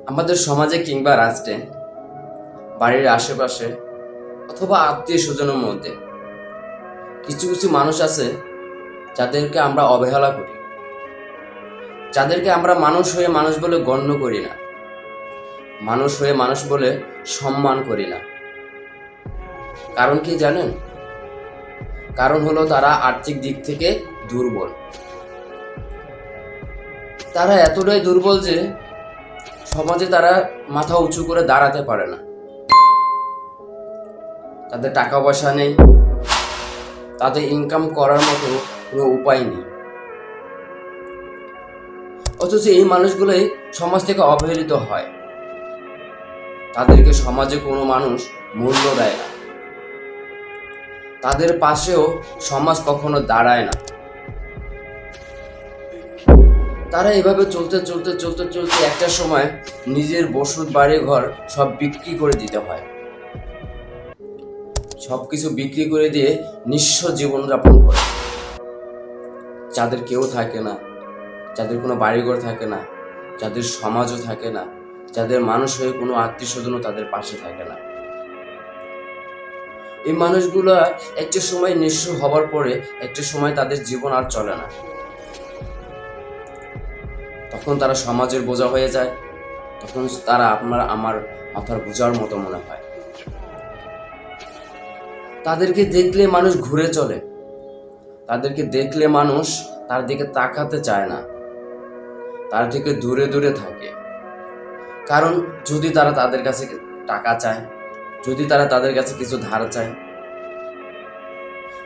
আমাদের সমাজে কিংবা রাষ্ট্রে, বাড়ির আশেপাশে অথবা আত্মীয় স্বজনের মধ্যে কিছু কিছু মানুষ আছে যাদেরকে আমরা অবহেলা করি, যাদেরকে আমরা মানুষ হয়ে মানুষ বলে গণ্য করি না, মানুষ হয়ে মানুষ বলে সম্মান করি না। কারণ কি জানেন? কারণ হলো তারা আর্থিক দিক থেকে দুর্বল। তারা এতটাই দুর্বল যে সমাজে তারা মাথা উঁচু করে দাঁড়াতে পারে না। তাদের টাকা পয়সা নেই, তাদের ইনকাম করার মতো কোনো উপায় নেই। অথচ এই মানুষগুলোই সমাজ থেকে অবহেলিত হয়। তাদেরকে সমাজে কোনো মানুষ মূল্য দেয় না, তাদের পাশেও সমাজ কখনো দাঁড়ায় না। তারা এভাবে চলতে চলতে চলতে চলতে একটা সময় নিজের বসত বাড়ি ঘর সব বিক্রি করে দিতে হয়। সবকিছু বিক্রি করে দিয়ে নিঃস্ব জীবনযাপন করে। যাদের কেউ থাকে না, যাদের কোনো বাড়িঘর থাকে না, যাদের সমাজও থাকে না, যাদের মানুষ হয়ে কোনো আত্মীয় স্বজনও তাদের পাশে থাকে না, এই মানুষগুলো একটা সময় নিঃস্ব হবার পরে একটা সময় তাদের জীবন আর চলে না। তখন তারা সমাজের বোঝা হয়ে যায়। তখন তারা আমার মাথার বোঝার মতো মনে হয়। তাদেরকে দেখলে মানুষ ঘুরে চলে, তাদেরকে দেখলে মানুষ তার দিকে তাকাতে চায় না, তার থেকে দূরে দূরে থাকে। কারণ যদি তারা তাদের কাছে টাকা চায়, যদি তারা তাদের কাছে কিছু ধার চায়,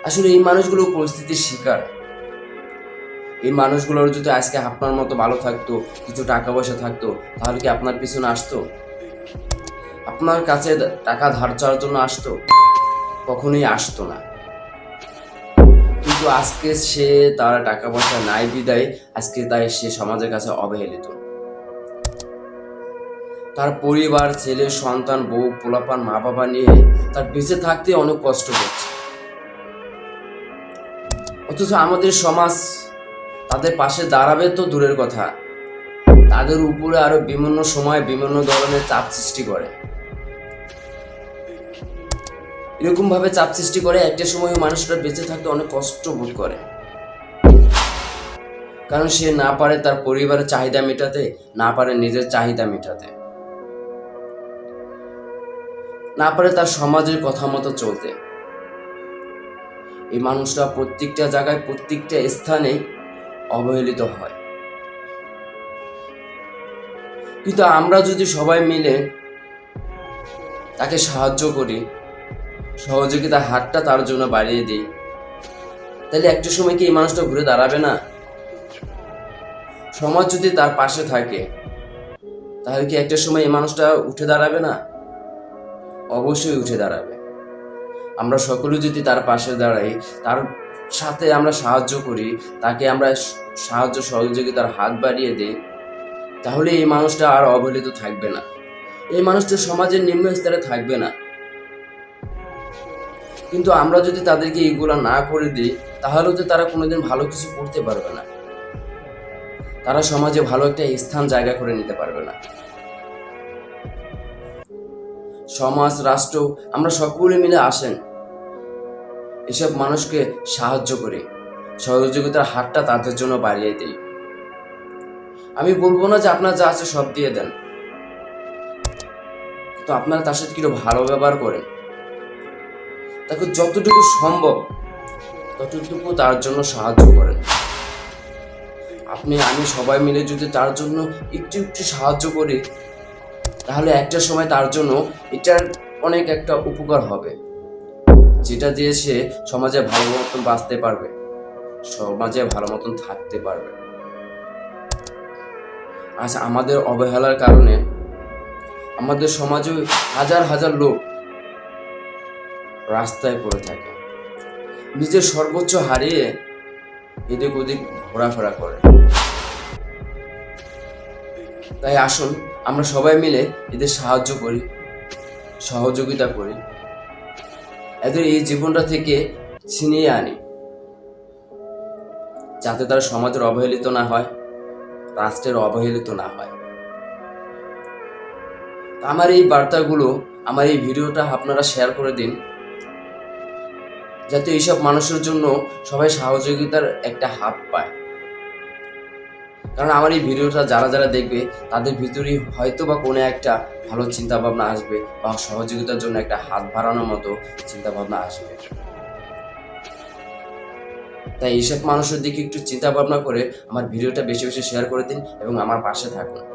আসলে এই মানুষগুলো পরিস্থিতির শিকার। এই মানুষগুলোর যদি আজকে আপনার মতো ভালো থাকতো, কিছু টাকা পয়সা থাকতো, তাহলে কি আপনার পিছনে আসতো? আপনার কাছে টাকা ধার চাওয়ার জন্য আসতো? কখনোই আসতো না। কিন্তু আজকে সে তার টাকা পয়সা নাই বিদায় আজকে তাই সে সমাজের কাছে অবহেলিত। তার পরিবার, ছেলে সন্তান, বউ পোলাপান, মা বাবা নিয়ে তার বেঁচে থাকতে অনেক কষ্ট হচ্ছে। অথচ আমাদের সমাজ তাদের পাশে দাঁড়াবে তো দূরের কথা, তাদের উপরে আরো বিভিন্ন সময় বিভিন্ন ধরনের চাপ সৃষ্টি করে। এরকম ভাবে চাপ সৃষ্টি করে একটা সময় মানুষরা বেঁচে থাকতে অনেক কষ্ট বোধ করে। কারণ সে না পারে তার পরিবারের চাহিদা মেটাতে, না পারে নিজের চাহিদা মেটাতে, না পারে তার সমাজের কথা মতো চলতে। এই মানুষরা প্রত্যেকটা জায়গায় প্রত্যেকটা স্থানে অবহেলিত হয়। কিন্তু আমরা যদি সবাই মিলে তাকে সাহায্য করি, সহযোগিতার হাতটা তার জন্য বাড়িয়ে দিই, তাহলে একটা সময় কি এই মানুষটা ঘুরে দাঁড়াবে না? সমাজ যদি তার পাশে থাকে, তাহলে কি একটা সময় এই মানুষটা উঠে দাঁড়াবে না? অবশ্যই উঠে দাঁড়াবে। আমরা সকলে যদি তার পাশে দাঁড়াই, তার সাথে আমরা সাহায্য করি, তাকে আমরা সাহায্য সহযোগিতার হাত বাড়িয়ে দিই, তাহলে এই মানুষটা আর অবহেলিত থাকবে না। এই মানুষটা সমাজের নিম্ন স্তরে থাকবে না। কিন্তু আমরা যদি তাদেরকে এইগুলা না করে দিই, তাহলে তো তারা কোনোদিন ভালো কিছু করতে পারবে না। তারা সমাজে ভালো একটা স্থান জায়গা করে নিতে পারবে না। সমাজ, রাষ্ট্র, আমরা সকলে মিলে আসেন, এসব মানুষকে সাহায্য করি, সহযোগিতার হাতটা তাদের জন্য বাড়িয়ে দিই। আমি বলবো না যে আপনার যা আছে সব দিয়ে দেন, তো আপনারা তার সাথে কিরকম ভালো ব্যবহার করেন, তাকে যতটুকু সম্ভব ততটুকু তার জন্য সাহায্য করেন। আমি সবাই মিলে যদি তার জন্য একটু একটু সাহায্য করি, তাহলে একটা সময় তার জন্য এটার অনেক একটা উপকার হবে, যেটা দিয়ে সে সমাজে ভালো মতন বাঁচতে পারবে, সমাজে ভালো মতন থাকতে পারবে। আজ আমাদের অবহেলার কারণে আমাদের সমাজে হাজার হাজার লোক রাস্তায় পড়ে থাকে, নিজের সর্বোচ্চ হারিয়ে এদিক ওদিক ঘোরাফেরা করে। তাই আসুন আমরা সবাই মিলে এদের সাহায্য করি, সহযোগিতা করি, এদের এই জীবনটা থেকে ছিনিয়ে আনি, যাতে তারা সমাজের অবহেলিত না হয়, রাষ্ট্রের অবহেলিত না হয়। আমার এই বার্তাগুলো, আমার এই ভিডিওটা আপনারা শেয়ার করে দিন, যাতে এইসব মানুষের জন্য সবাই সহযোগিতার একটা হাত পায়। কারণ আমার এই ভিডিওটা যারা যারা দেখবে তাদের ভিতরেই হয়তো বা কোনো একটা ভালো চিন্তা ভাবনা আসবে, বা সহযোগিতার জন্য একটা হাত বাড়ানোর মতো চিন্তা ভাবনা আসবে। তাই এইসব মানুষের দিকে একটু চিন্তা ভাবনা করে আমার ভিডিওটা বেশি বেশি শেয়ার করে দিন এবং আমার পাশে থাকুন।